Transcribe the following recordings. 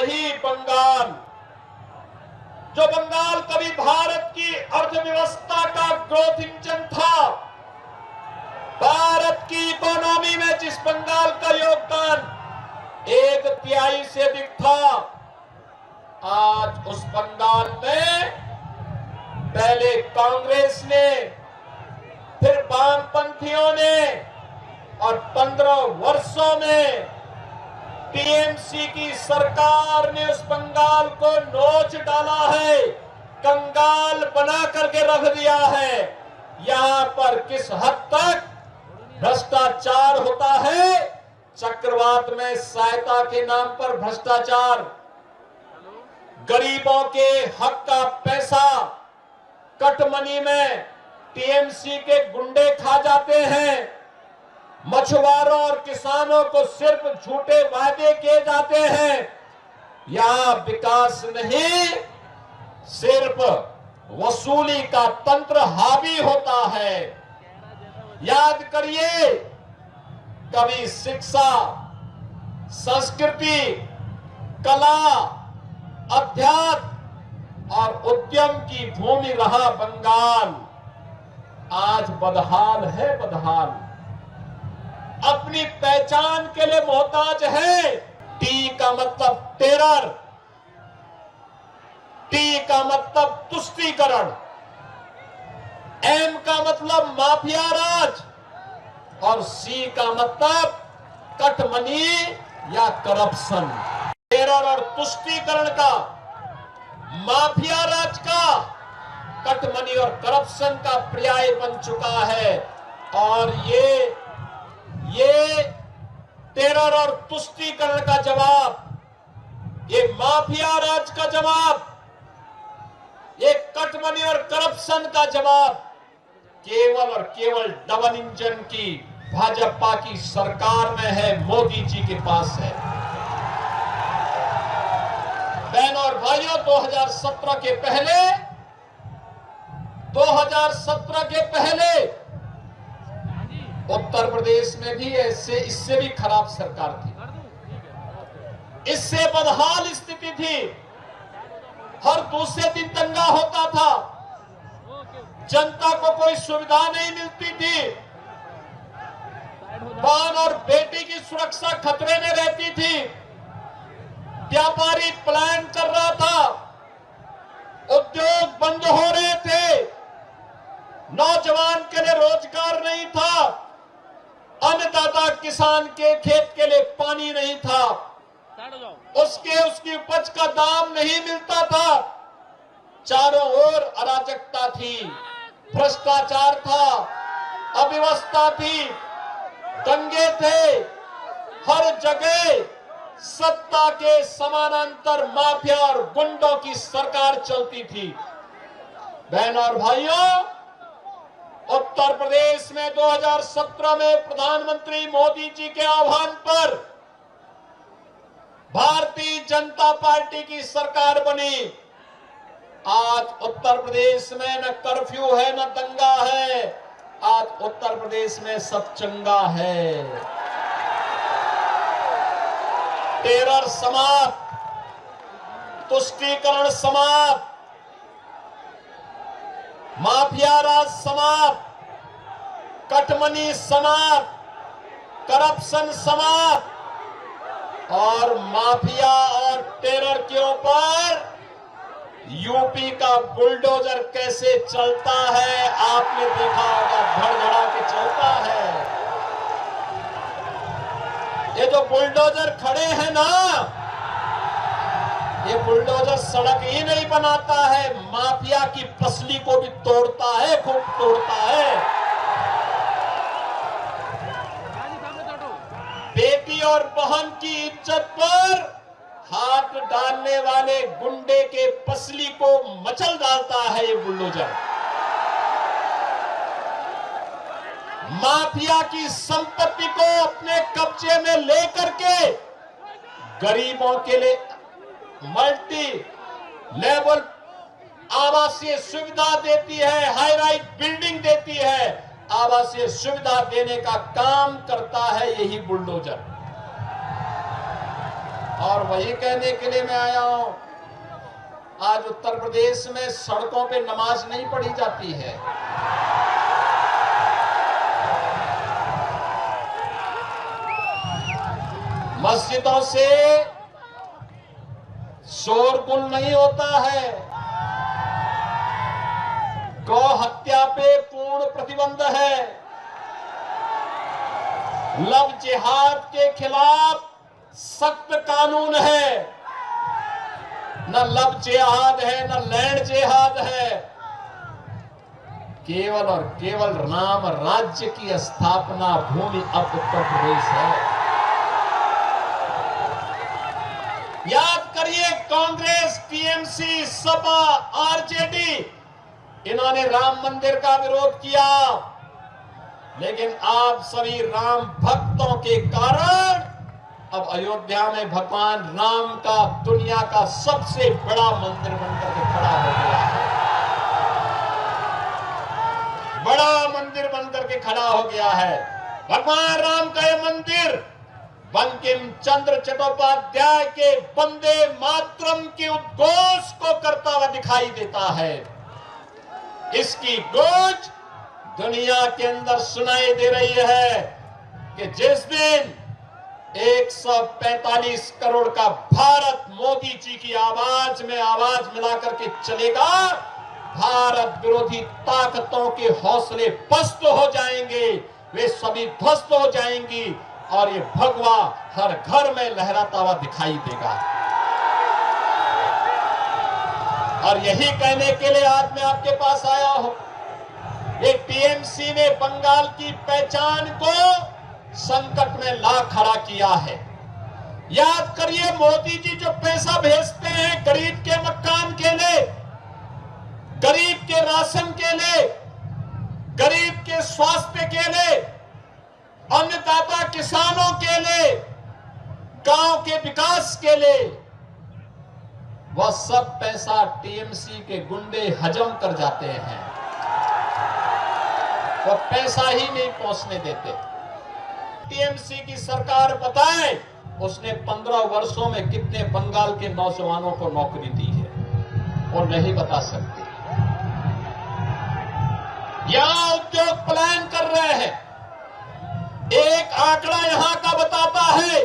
वही बंगाल, जो बंगाल कभी भारत की अर्थव्यवस्था का ग्रोथ इंजन था, भारत की इकोनॉमी में जिस बंगाल का योगदान 1/3 से अधिक था, आज उस बंगाल में पहले कांग्रेस ने, फिर वामपंथियों ने, और 15 वर्षों में टीएमसी की सरकार ने उस बंगाल को नोच डाला है, कंगाल बना करके रख दिया है। यहां पर किस हद तक भ्रष्टाचार होता है, चक्रवात में सहायता के नाम पर भ्रष्टाचार, गरीबों के हक का पैसा कटमनी में टीएमसी के गुंडे खा जाते हैं, मछुआरों और किसानों को सिर्फ झूठे वादे किए जाते हैं। यहां विकास नहीं, सिर्फ वसूली का तंत्र हावी होता है। याद करिए, कभी शिक्षा, संस्कृति, कला, अध्यात्म और उद्यम की भूमि रहा बंगाल, आज बदहाल है, बदहाल। अपनी पहचान के लिए मोहताज है। टी का मतलब टेरर, टी का मतलब तुष्टीकरण, एम का मतलब माफिया राज और सी का मतलब कटमनी या करप्शन। टेरर और तुष्टीकरण का, माफिया राज का, कटमनी और करप्शन का पर्याय बन चुका है। और ये टेरर और तुष्टीकरण का जवाब, ये माफिया राज का जवाब, ये कटमनी और करप्शन का जवाब केवल और केवल डबल इंजन की भाजपा की सरकार में है, मोदी जी के पास है। बहनों और भाइयों, 2017 के पहले उत्तर प्रदेश में भी इससे भी खराब सरकार थी, इससे बदहाल स्थिति थी। हर दूसरे दिन दंगा होता था, जनता को कोई सुविधा नहीं मिलती थी, बहन और बेटी की सुरक्षा खतरे में रहती थी, व्यापारी पलायन कर रहा था, उद्योग बंद हो रहे थे, नौजवान के लिए रोजगार नहीं था, अन्नदाता किसान के खेत के लिए पानी नहीं था, उसकी उपज का दाम नहीं मिलता था, चारों ओर अराजकता थी, भ्रष्टाचार था, अव्यवस्था थी, दंगे थे, हर जगह सत्ता के समानांतर माफिया और गुंडों की सरकार चलती थी। बहनों और भाइयों, उत्तर प्रदेश में 2017 में प्रधानमंत्री मोदी जी के आह्वान पर भारतीय जनता पार्टी की सरकार बनी। आज उत्तर प्रदेश में न कर्फ्यू है, न दंगा है, आज उत्तर प्रदेश में सब चंगा है। टेरर समाप्त, तुष्टीकरण समाप्त, माफिया राज समाप्त, कटमनी समाप्त, करप्शन समाप्त और माफिया और टेरर के ऊपर यूपी का बुलडोजर कैसे चलता है आपने देखा होगा, धड़धड़ा के चलता है। ये जो बुलडोजर खड़े हैं ना, ये बुलडोजर सड़क ही नहीं बनाता है, माफिया की पसली को भी तोड़ता है, खूब तोड़ता है। बेटी और बहन की इज्जत पर हाथ डालने वाले गुंडे के पसली को मचल डालता है ये बुलडोजर। माफिया की संपत्ति को अपने कब्जे में लेकर के गरीबों के लिए मल्टी लेवल आवासीय सुविधा देती है, हाई राइज बिल्डिंग देती है, आवासीय सुविधा देने का काम करता है यही बुलडोजर। और वही कहने के लिए मैं आया हूं, आज उत्तर प्रदेश में सड़कों पे नमाज नहीं पढ़ी जाती है। मस्जिदों से शोरगुल नहीं होता है। गौ हत्या पे पूर्ण प्रतिबंध है। लव जिहाद के खिलाफ सख्त कानून है। न लव जिहाद है, न लैंड जिहाद है। केवल और केवल राम राज्य की स्थापना भूमि अब उत्तर प्रदेश है। याद करिए, कांग्रेस, टीएमसी, सपा, आरजेडी, इन्होंने राम मंदिर का विरोध किया, लेकिन आप सभी राम भक्तों के कारण अब अयोध्या में भगवान राम का दुनिया का सबसे बड़ा मंदिर बनकर के खड़ा हो गया है। बड़ा मंदिर बनकर के खड़ा हो गया है। भगवान राम का यह मंदिर बंकिम चंद्र चट्टोपाध्याय के वंदे मातरम के उद्घोष को करता हुआ दिखाई देता है। इसकी गूंज दुनिया के अंदर सुनाई दे रही है कि जिस दिन 145 करोड़ का भारत मोदी जी की आवाज में आवाज मिलाकर के चलेगा, भारत विरोधी ताकतों के हौसले पस्त हो जाएंगे, वे सभी ध्वस्त हो जाएंगी और ये भगवा हर घर में लहराता हुआ दिखाई देगा। और यही कहने के लिए आज मैं आपके पास आया हूं। ये टीएमसी ने बंगाल की पहचान को संकट में ला खड़ा किया है। याद करिए, मोदी जी जो पैसा भेजते हैं गरीब के मकान के लिए, गरीब के राशन के लिए, गरीब के स्वास्थ्य के लिए, अन्नदाता किसानों के लिए, गांव के विकास के लिए, वह सब पैसा टीएमसी के गुंडे हजम कर जाते हैं। वो पैसा ही नहीं पहुंचने देते। टीएमसी की सरकार बताए उसने 15 वर्षों में कितने बंगाल के नौजवानों को नौकरी दी है, वो नहीं बता सकते। यहां उद्योग प्लान कर रहे हैं। एक आंकड़ा यहां का बताता है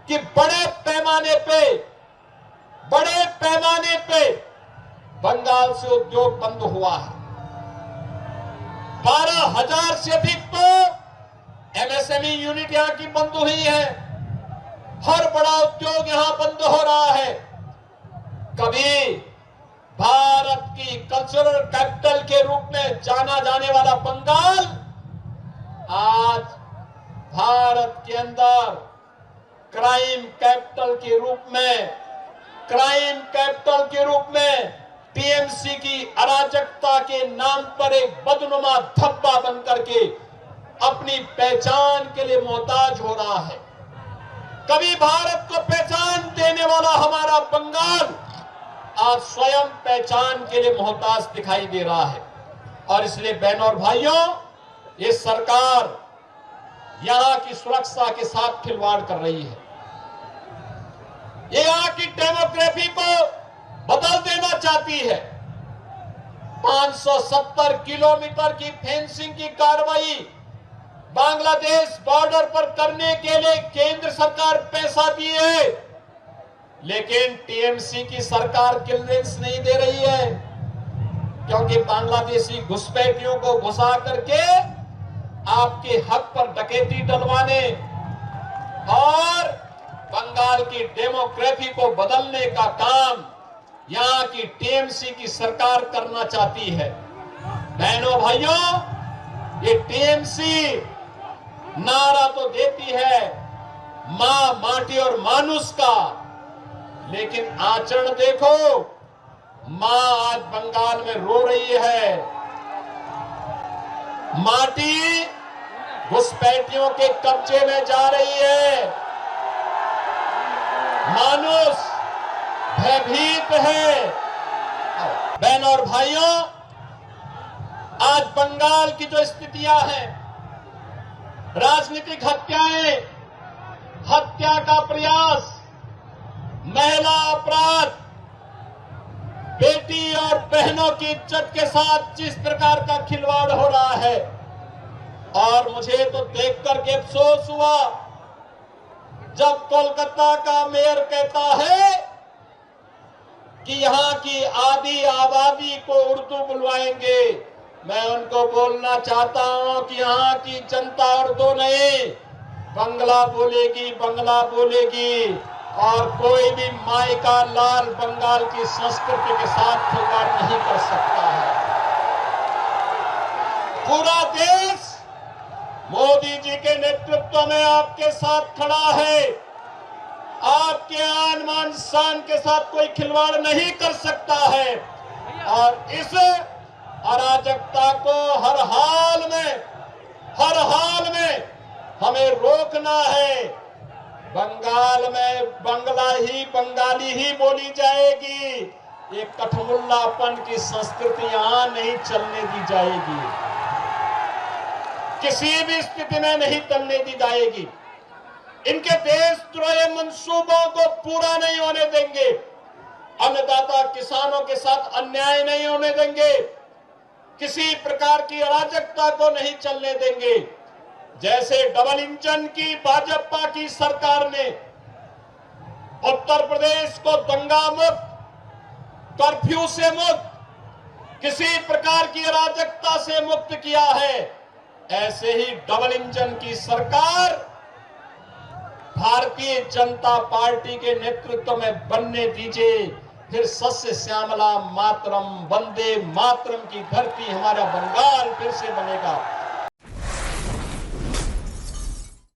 कि बड़े पैमाने पे बंगाल से उद्योग बंद हुआ है। 12,000 से अधिक तो एमएसएमई यूनिट यहां की बंद हुई है। हर बड़ा उद्योग यहां बंद हो रहा है। कभी भारत की कल्चरल कैपिटल के रूप में जाना जाने वाला बंगाल आज भारत के अंदर क्राइम कैपिटल के रूप में टीएमसी की अराजकता के नाम पर एक बदनुमा धब्बा बनकर के अपनी पहचान के लिए मोहताज हो रहा है। कभी भारत को पहचान देने वाला हमारा बंगाल आज स्वयं पहचान के लिए मोहताज दिखाई दे रहा है। और इसलिए बहनों और भाइयों, ये सरकार यहां की सुरक्षा के साथ खिलवाड़ कर रही है। ये यहां की डेमोग्राफी को बदल देना चाहती है। 570 किलोमीटर की फेंसिंग की कार्रवाई बांग्लादेश बॉर्डर पर करने के लिए केंद्र सरकार पैसा दी है, लेकिन टीएमसी की सरकार क्लियरेंस नहीं दे रही है, क्योंकि बांग्लादेशी घुसपैठियों को घुसा करके आपके हक पर डकैती डलवाने और बंगाल की डेमोग्राफी को बदलने का काम यहां की टीएमसी की सरकार करना चाहती है। बहनों भाइयों, ये टीएमसी नारा तो देती है मां, माटी और मानुष का, लेकिन आचरण देखो, मां आज बंगाल में रो रही है। माटी घुसपैठियों के कब्जे में जा रही है। मानुष भयभीत है। बहनों और भाइयों, आज बंगाल की जो स्थितियां हैं, राजनीतिक हत्याएं, हत्या का प्रयास, महिला अपराध, बेटी और बहनों की इज्जत के साथ जिस प्रकार का खिलवाड़ हो रहा है, और मुझे तो देख करके अफसोस हुआ जब कोलकाता का मेयर कहता है कि यहां की आधी आबादी को उर्दू बुलवाएंगे। मैं उनको बोलना चाहता हूं कि यहां की जनता उर्दू नहीं, बंगला बोलेगी, बंगला बोलेगी, और कोई भी माई का लाल बंगाल की संस्कृति के साथ खिलवाड़ नहीं कर सकता है। पूरा देश मोदी जी के नेतृत्व में आपके साथ खड़ा है। आपके आन मान शान के साथ कोई खिलवाड़ नहीं कर सकता है, और इस अराजकता को हर हाल में हमें रोकना है। बंगाल में बंगाली ही बोली जाएगी। ये कठमुल्लापन की संस्कृति यहां नहीं चलने दी जाएगी, किसी भी स्थिति में नहीं चलने दी जाएगी। इनके देशद्रोही मंसूबों को पूरा नहीं होने देंगे। अन्नदाता किसानों के साथ अन्याय नहीं होने देंगे। किसी प्रकार की अराजकता को नहीं चलने देंगे। जैसे डबल इंजन की भाजपा की सरकार ने उत्तर प्रदेश को दंगा मुक्त, कर्फ्यू से मुक्त, किसी प्रकार की अराजकता से मुक्त किया है, ऐसे ही डबल इंजन की सरकार भारतीय जनता पार्टी के नेतृत्व में बनने दीजिए। फिर सस्य श्यामला मातरम, वंदे मातरम की धरती हमारा बंगाल फिर से बनेगा।